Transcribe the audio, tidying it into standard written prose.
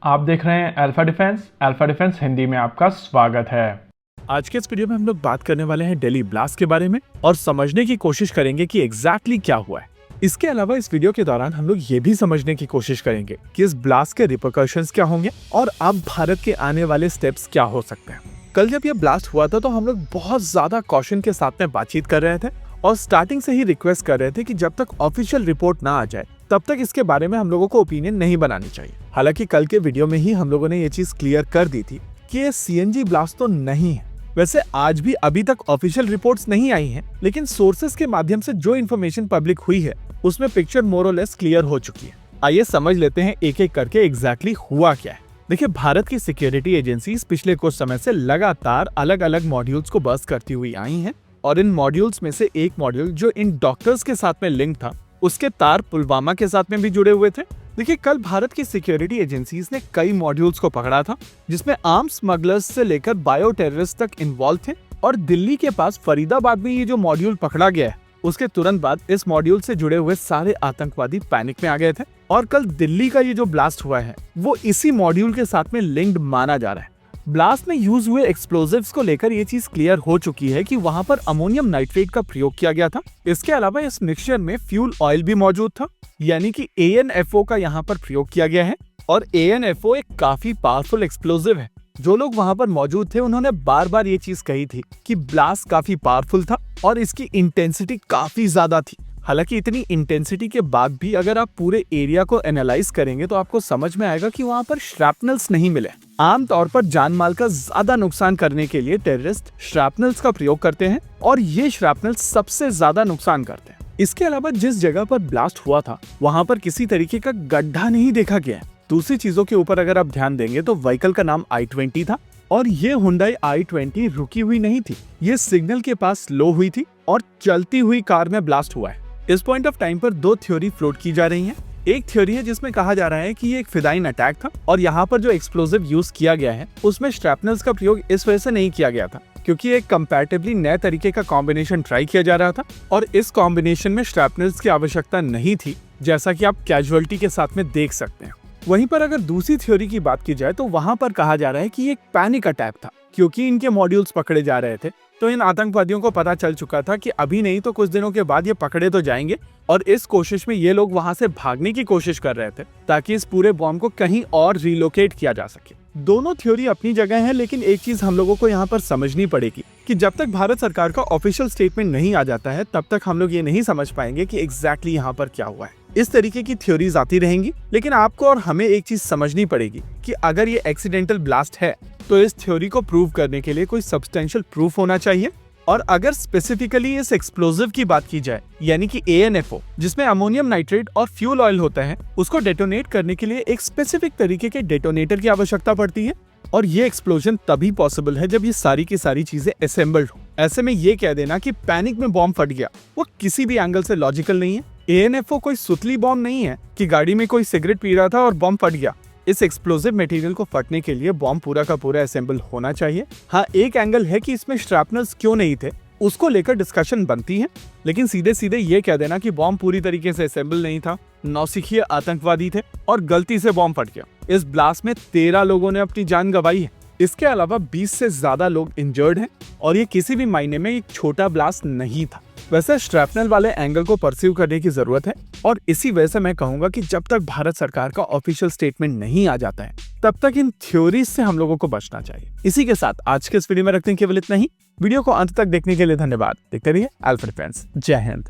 आप देख रहे हैं अल्फा डिफेंस हिंदी में आपका स्वागत है। आज के इस वीडियो में हम लोग बात करने वाले हैं दिल्ली ब्लास्ट के बारे में और समझने की कोशिश करेंगे कि एग्जैक्टली क्या हुआ है। इसके अलावा इस वीडियो के दौरान हम लोग ये भी समझने की कोशिश करेंगे कि इस ब्लास्ट के रिपरकशंस क्या होंगे और अब भारत के आने वाले स्टेप्स क्या हो सकते हैं। कल जब ये ब्लास्ट हुआ था तो हम लोग बहुत ज्यादा कॉशन के साथ में बातचीत कर रहे थे और स्टार्टिंग से ही रिक्वेस्ट कर रहे थे कि जब तक ऑफिशियल रिपोर्ट ना आ जाए तब तक इसके बारे में हम लोगों को ओपिनियन नहीं बनानी चाहिए। हालांकि कल के वीडियो में ही हम लोगों ने ये चीज क्लियर कर दी थी कि ये सीएनजी ब्लास्ट तो नहीं है। वैसे आज भी अभी तक ऑफिशियल रिपोर्ट्स नहीं आई हैं, लेकिन सोर्सेस के माध्यम से जो इन्फॉर्मेशन पब्लिक हुई है उसमें पिक्चर मोर और लेस क्लियर हो चुकी है। आइए समझ लेते हैं एक एक करके एग्जैक्टली हुआ क्या है। देखिए, भारत की सिक्योरिटी एजेंसीज पिछले कुछ समय से लगातार अलग अलग मॉड्यूल्स को बस्ट करती हुई आई हैं और इन मॉड्यूल्स में से एक मॉड्यूल जो इन डॉक्टर्स के साथ में लिंक था उसके तार पुलवामा के साथ में भी जुड़े हुए थे। देखिए, कल भारत की सिक्योरिटी एजेंसीज ने कई मॉड्यूल्स को पकड़ा था जिसमें आर्म्स स्मगलर्स से लेकर बायो टेररिस्ट तक इन्वॉल्व थे और दिल्ली के पास फरीदाबाद में ये जो मॉड्यूल पकड़ा गया है उसके तुरंत बाद इस मॉड्यूल से जुड़े हुए सारे आतंकवादी पैनिक में आ गए थे और कल दिल्ली का ये जो ब्लास्ट हुआ है वो इसी मॉड्यूल के साथ में लिंक्ड माना जा रहा है। ब्लास्ट में यूज हुए एक्सप्लोजिव्स को लेकर ये चीज क्लियर हो चुकी है कि वहां पर अमोनियम नाइट्रेट का प्रयोग किया गया था। इसके अलावा इस मिक्सचर में फ्यूल ऑयल भी मौजूद था, यानी कि ANFO का यहाँ पर प्रयोग किया गया है और ANFO एक काफी पावरफुल एक्सप्लोजिव है। जो लोग वहां पर मौजूद थे उन्होंने बार बार ये चीज कही थी कि ब्लास्ट काफी पावरफुल था और इसकी इंटेंसिटी काफी ज्यादा थी। हालांकि इतनी इंटेंसिटी के बाद भी अगर आप पूरे एरिया को एनालाइज करेंगे तो आपको समझ में आएगा कि वहां पर श्रैपनल्स नहीं मिले। आमतौर पर जान माल का ज्यादा नुकसान करने के लिए टेररिस्ट श्रैपनल्स का प्रयोग करते हैं और ये श्रैपनल्स सबसे ज्यादा नुकसान करते हैं। इसके अलावा जिस जगह पर ब्लास्ट हुआ था वहां पर किसी तरीके का गड्ढा नहीं देखा गया। दूसरी चीजों के ऊपर अगर आप ध्यान देंगे तो व्हीकल का नाम i20 था और ये हुंडई i20 रुकी हुई नहीं थी, ये सिग्नल के पास स्लो हुई थी और चलती हुई कार में ब्लास्ट हुआ है। इस पॉइंट ऑफ टाइम पर दो थ्योरी फ्लोट की जा रही हैं। एक थ्योरी है जिसमें कहा जा रहा है कि ये एक फिदाइन अटैक था और यहाँ पर जो एक्सप्लोजिव यूज किया गया है उसमें श्रैपनल्स का प्रयोग इस वजह से नहीं किया गया था क्योंकि एक कंपैरेटिवली नए तरीके का कॉम्बिनेशन ट्राई किया जा रहा था और इस कॉम्बिनेशन में श्रैपनल्स की आवश्यकता नहीं थी, जैसा कि आप कैजुअलिटी के साथ में देख सकते हैं। वहीं पर अगर दूसरी थ्योरी की बात की जाए तो वहां पर कहा जा रहा है कि ये एक पैनिक अटैक था क्योंकि इनके मॉड्यूल्स पकड़े जा रहे थे तो इन आतंकवादियों को पता चल चुका था कि अभी नहीं तो कुछ दिनों के बाद ये पकड़े तो जाएंगे और इस कोशिश में ये लोग वहां से भागने की कोशिश कर रहे थे ताकि इस पूरे बॉम्ब को कहीं और रिलोकेट किया जा सके। दोनों थ्योरी अपनी जगह है, लेकिन एक चीज हम लोगों को यहाँ पर समझनी पड़ेगी कि जब तक भारत सरकार का ऑफिशियल स्टेटमेंट नहीं आ जाता है तब तक हम लोग ये नहीं समझ पाएंगे कि एग्जैक्टली यहाँ पर क्या हुआ है। इस तरीके की थ्योरीज आती रहेंगी, लेकिन आपको और हमें एक चीज समझनी पड़ेगी कि अगर ये एक्सीडेंटल ब्लास्ट है तो इस थ्योरी को प्रूव करने के लिए कोई सब्सटेंशियल प्रूफ होना चाहिए। और अगर स्पेसिफिकली इस एक्सप्लोजिव की बात की जाए यानी कि ANFO जिसमें अमोनियम नाइट्रेट और फ्यूल ऑयल होता है उसको डेटोनेट करने के लिए एक स्पेसिफिक तरीके के डेटोनेटर की आवश्यकता पड़ती है और ये एक्सप्लोजन तभी पॉसिबल है जब ये सारी की सारी चीजें असेंबल्ड हो। ऐसे में ये कह देना कि पैनिक में बॉम्ब फट गया वो किसी भी एंगल से लॉजिकल नहीं है। ANFO कोई सुतली बॉम्ब नहीं है कि गाड़ी में कोई सिगरेट पी रहा था और बॉम्ब फट गया। इस एक्सप्लोजिव मटेरियल को फटने के लिए बॉम्ब पूरा का पूरा असेंबल होना चाहिए। हाँ, एक एंगल है कि इसमें श्रैपनल्स क्यों नहीं थे उसको लेकर डिस्कशन बनती है, लेकिन सीधे सीधे ये कह देना कि बॉम्ब पूरी तरीके से असेंबल नहीं था, नौसिखिए आतंकवादी थे और गलती से बॉम्ब फट गया। इस ब्लास्ट में 13 लोगों ने अपनी जान गंवाई है। इसके अलावा 20 से ज्यादा लोग इंजर्ड हैं और ये किसी भी मायने में एक छोटा ब्लास्ट नहीं था। वैसे श्रैपनल वाले एंगल को परस्यू करने की जरूरत है और इसी वजह से मैं कहूंगा कि जब तक भारत सरकार का ऑफिशियल स्टेटमेंट नहीं आ जाता है तब तक इन थ्योरीज से हम लोगों को बचना चाहिए। इसी के साथ आज के इस वीडियो में रखते हैं केवल इतना ही। वीडियो को अंत तक देखने के लिए धन्यवाद। देखते रहिए अल्फा डिफेंस। जय हिंद।